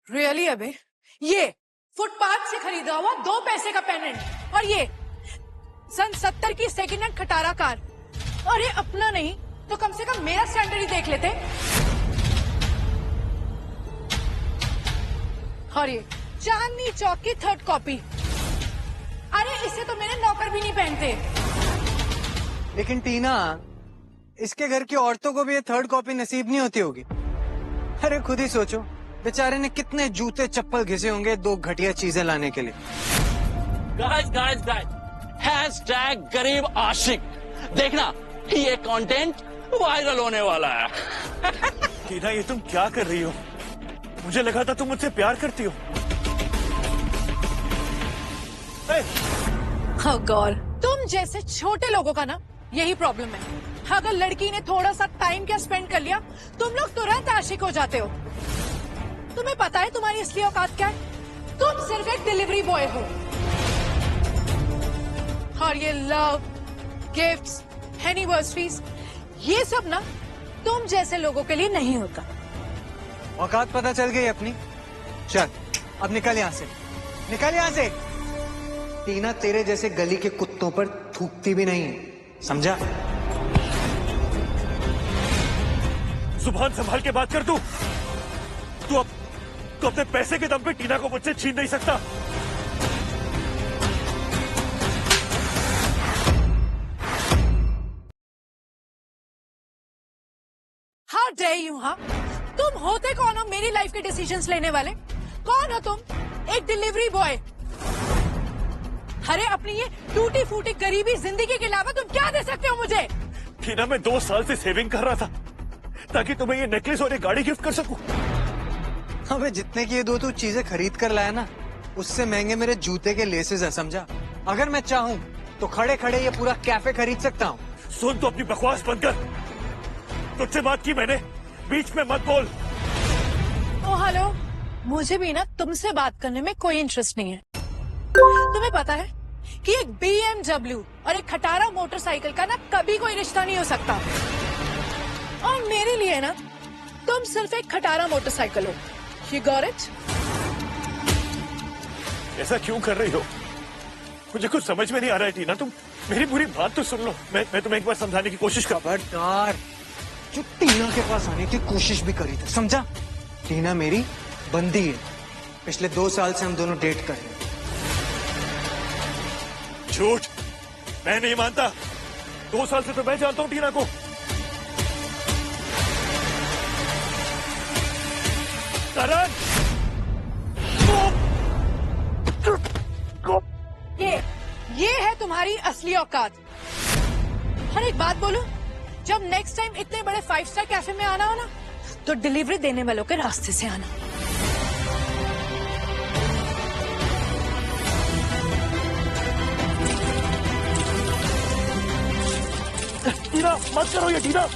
Really अबे, ये footpath से खरीदा हुआ 2 पैसे का पेंडेंट और ये सन 70 की सेकेंड हैंड खटारा कार। और ये अपना नहीं तो कम से कम मेरा स्टैंडर्ड ही देख लेते। और ये चांदनी चौक की 3rd कॉपी। अरे इसे तो मेरे नौकर भी नहीं पहनते। लेकिन टीना, इसके घर की औरतों को भी ये 3rd कॉपी नसीब नहीं होती होगी। अरे खुद ही सोचो, बेचारे ने कितने जूते चप्पल घिसे होंगे 2 घटिया चीजें लाने के लिए। गाइस गाइस गाइस, हैशटैग गरीब आशिक। देखना ये कंटेंट वायरल होने वाला है। टीना, ये तुम क्या कर रही हो? मुझे लगा था तुम मुझसे प्यार करती हो। Oh God, तुम जैसे छोटे लोगों का ना यही प्रॉब्लम है। अगर लड़की ने थोड़ा सा टाइम क्या स्पेंड कर लिया, तुम लोग तुरंत आशिक हो जाते हो। तुम्हें पता है तुम्हारी असली औकात क्या है? तुम सिर्फ एक डिलीवरी बॉय हो। और ये लव, गिफ्ट्स, एनिवर्सरीज, ये सब ना तुम जैसे लोगों के लिए नहीं होता। औकात पता चल गई अपनी। चल अब निकल यहाँ से, निकल यहाँ से। टीना तेरे जैसे गली के कुत्तों पर थूकती भी नहीं है, समझा? जुबान संभाल के बात कर। तू अपने पैसे के दम पे टीना को मुझसे छीन नहीं सकता। How dare you, हाँ? तुम होते कौन हो मेरी लाइफ के डिसीजंस लेने वाले? कौन हो तुम? एक डिलीवरी बॉय। अरे अपनी ये टूटी फूटी गरीबी जिंदगी के अलावा तुम क्या दे सकते हो मुझे? टीना, मैं 2 साल से सेविंग कर रहा था ताकि तुम्हें ये नेकलेस और ये गाड़ी गिफ्ट कर सकूं। अबे जितने की ये 2 तू चीजें खरीद कर लाया ना, उससे महंगे मेरे जूते के लेसेस है, समझा? अगर मैं चाहूँ तो खड़े खड़े ये पूरा कैफे खरीद सकता हूँ। सुन, तो अपनी बकवास बंद कर। तुझसे बात की मैंने, बीच में मत बोल। ओ हेलो, मुझे भी ना तुमसे बात करने में कोई इंटरेस्ट नहीं है। तुम्हें पता है कि एक BMW और एक खटारा मोटरसाइकिल का ना कभी कोई रिश्ता नहीं हो सकता। और मेरे लिए ना तुम सिर्फ एक खटारा मोटरसाइकिल हो। You got it? ऐसा क्यों कर रही हो? मुझे कुछ समझ में नहीं आ रहा है टीना। तुम मेरी पूरी बात तो सुन लो। मैं तुम्हें एक बार समझाने की कोशिश कर। खबरदार, जो टीना के पास आने की कोशिश भी करी थी, समझा? टीना मेरी बंदी है। पिछले 2 साल से हम दोनों डेट कर रहे हैं। झूठ, मैं नहीं मानता। 2 साल से तो मैं जानता हूँ टीना को। करण, ये है तुम्हारी असली औकात। और एक बात बोलूं, जब नेक्स्ट टाइम इतने बड़े 5 स्टार कैफे में आना हो ना, तो डिलीवरी देने वालों के रास्ते से आना। टीना मत करो ये टीना।